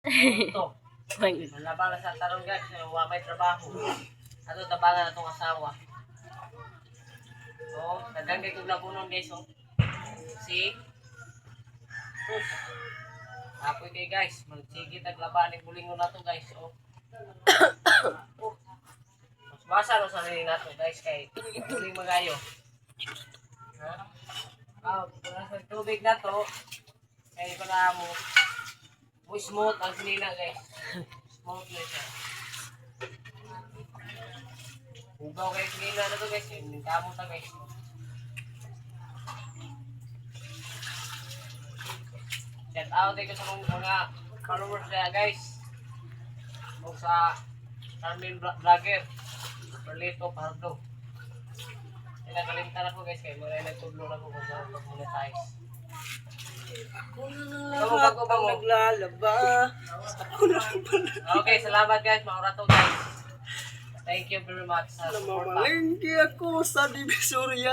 Ito. Malabang sa tarong guys, wa may trabaho. Ato tabangan atong asawa. So, daghang kay kog labunon guys, oh. See? Apoy kay guys, magsige tag laban ni bulingon nato guys, oh. Mas basa no sa rin nato guys kay buling magayo. Ha? Sa tubig na to, kaya ko na mo smooth ang sinina guys. Smooth na siya. Ugaw kayo sinina na to guys. Nagkamo ta guys. Shout out ko sa mga followers na guys. O sa Carmen Vlogger. Perlito Pardo. Nakalimtan ako guys kaya mga nagtudlo na ko kung saan pag-monetize. Ako na lang lahat ang naglalaba. Ako na lang pala. Okay, salamat guys. Maura to guys. Thank you very much sa support. Namamalengke ako sa Divisoria.